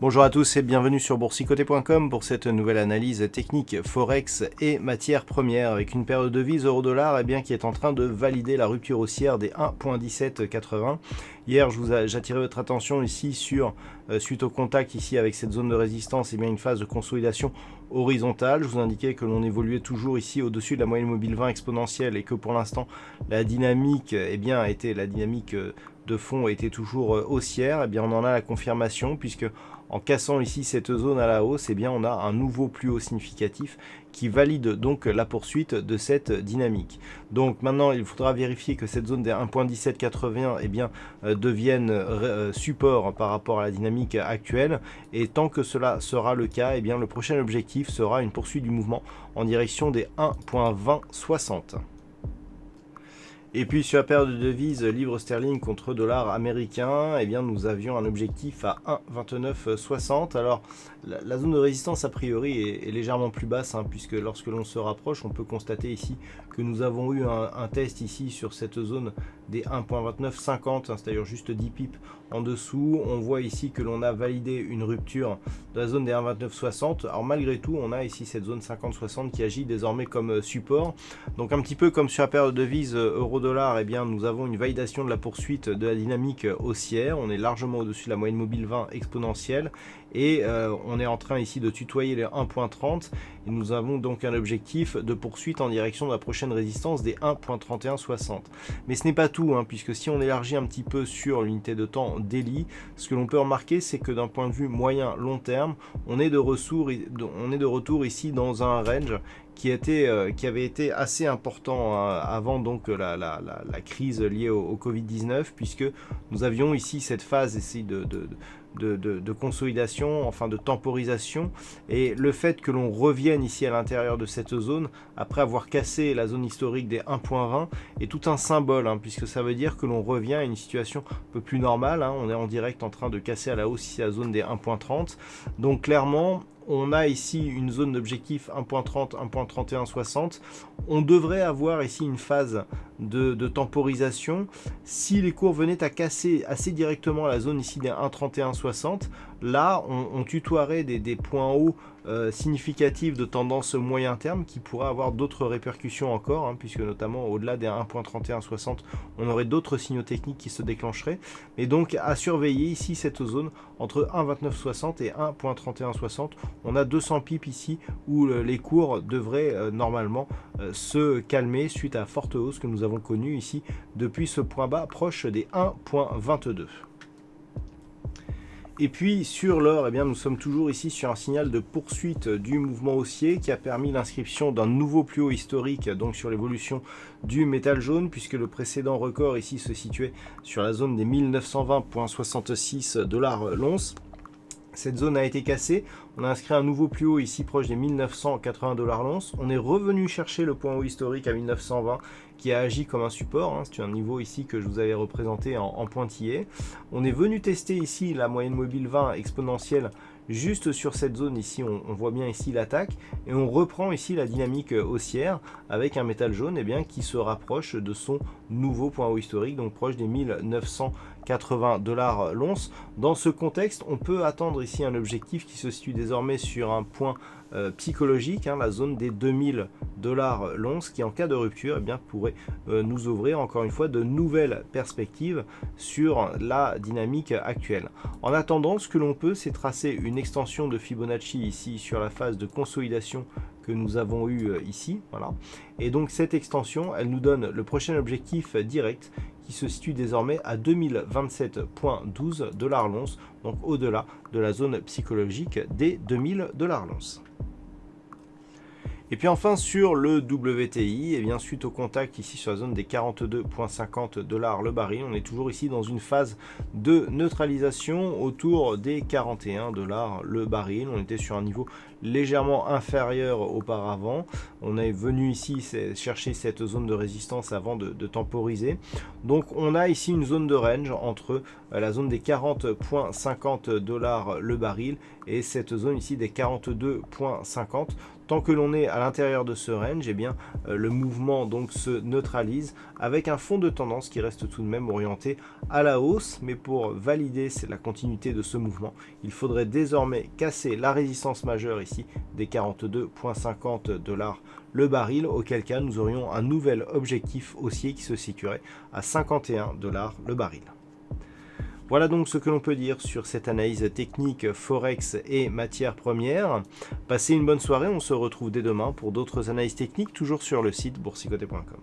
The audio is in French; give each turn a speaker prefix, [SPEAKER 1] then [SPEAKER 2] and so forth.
[SPEAKER 1] Bonjour à tous et bienvenue sur boursicoté.com pour cette nouvelle analyse technique Forex et matières premières avec une paire de devises euro-dollar qui est en train de valider la rupture haussière des 1.1780. Hier, j'attirais votre attention ici sur, suite au contact ici avec cette zone de résistance, une phase de consolidation horizontale. Je vous indiquais que l'on évoluait toujours ici au-dessus de la moyenne mobile 20 exponentielle et que pour l'instant, la dynamique de fond était toujours haussière. On en a la confirmation puisque en cassant ici cette zone à la hausse, on a un nouveau plus haut significatif qui valide donc la poursuite de cette dynamique. Donc maintenant, il faudra vérifier que cette zone des 1.1780 devienne support par rapport à la dynamique actuelle. Et tant que cela sera le cas, le prochain objectif sera une poursuite du mouvement en direction des 1.2060. Et puis sur la paire de devises livre sterling contre dollar américain, nous avions un objectif à 1,2960. Alors la zone de résistance a priori est légèrement plus basse, puisque lorsque l'on se rapproche, on peut constater ici que nous avons eu un test ici sur cette zone des 1.2950, c'est-à-dire juste 10 pips en dessous. On voit ici que l'on a validé une rupture de la zone des 1.2960. Alors malgré tout, on a ici cette zone 50-60 qui agit désormais comme support. Donc un petit peu comme sur la paire de devises euro-dollar, nous avons une validation de la poursuite de la dynamique haussière. On est largement au-dessus de la moyenne mobile 20 exponentielle et on est en train ici de tutoyer les 1.30 et nous avons donc un objectif de poursuite en direction de la prochaine résistance des 1.3160. Mais ce n'est pas tout, puisque si on élargit un petit peu sur l'unité de temps daily, ce que l'on peut remarquer, c'est que d'un point de vue moyen-long terme, on est de retour ici dans un range qui avait été assez important avant donc la crise liée au Covid-19, puisque nous avions ici cette phase ici de consolidation, enfin de temporisation, et le fait que l'on revienne ici à l'intérieur de cette zone après avoir cassé la zone historique des 1.20 est tout un symbole, puisque ça veut dire que l'on revient à une situation un peu plus normale. On est en direct en train de casser à la hausse ici la zone des 1.30, donc clairement on a ici une zone d'objectif 1.30, 1.3160. On devrait avoir ici une phase de temporisation. Si les cours venaient à casser assez directement la zone ici des 1.3160, là on tutoierait des points hauts significatifs de tendance moyen terme qui pourraient avoir d'autres répercussions encore, puisque notamment au-delà des 1.3160, on aurait d'autres signaux techniques qui se déclencheraient. Et donc à surveiller ici cette zone entre 1.2960 et 1.3160. On a 200 pips ici où les cours devraient normalement se calmer suite à la forte hausse que nous avons connue ici depuis ce point bas proche des 1.22. Et puis sur l'or, nous sommes toujours ici sur un signal de poursuite du mouvement haussier qui a permis l'inscription d'un nouveau plus haut historique donc sur l'évolution du métal jaune, puisque le précédent record ici se situait sur la zone des 1920,66 $ l'once. Cette zone a été cassée, on a inscrit un nouveau plus haut ici proche des 1980 $ l'once. On est revenu chercher le point haut historique à 1920 qui a agi comme un support, c'est un niveau ici que je vous avais représenté en pointillé. On est venu tester ici la moyenne mobile 20 exponentielle juste sur cette zone ici, on voit bien ici l'attaque, et on reprend ici la dynamique haussière avec un métal jaune qui se rapproche de son nouveau point haut historique, donc proche des 1980 $ l'once. Dans ce contexte, on peut attendre ici un objectif qui se situe désormais sur un point psychologique, la zone des 2000 $ l'once, qui en cas de rupture pourrait nous ouvrir encore une fois de nouvelles perspectives sur la dynamique actuelle. En attendant, ce que l'on peut, c'est tracer une extension de Fibonacci ici sur la phase de consolidation que nous avons eu ici, voilà. Et donc cette extension, elle nous donne le prochain objectif direct qui se situe désormais à 2027,12 $ l'once, donc au-delà de la zone psychologique des 2000 $ l'once. Et puis enfin sur le WTI, eh bien, suite au contact ici sur la zone des 42,50 $ le baril, on est toujours ici dans une phase de neutralisation autour des 41 $ le baril. On était sur un niveau légèrement inférieur auparavant. On est venu ici chercher cette zone de résistance avant de temporiser. Donc on a ici une zone de range entre la zone des 40,50 $ le baril et cette zone ici des 42,50. Tant que l'on est à l'intérieur de ce range, eh bien, le mouvement donc se neutralise avec un fond de tendance qui reste tout de même orienté à la hausse. Mais pour valider la continuité de ce mouvement, il faudrait désormais casser la résistance majeure ici des 42,50 $ le baril, auquel cas nous aurions un nouvel objectif haussier qui se situerait à 51 $ le baril. Voilà donc ce que l'on peut dire sur cette analyse technique Forex et matières premières. Passez une bonne soirée, on se retrouve dès demain pour d'autres analyses techniques, toujours sur le site boursicoté.com.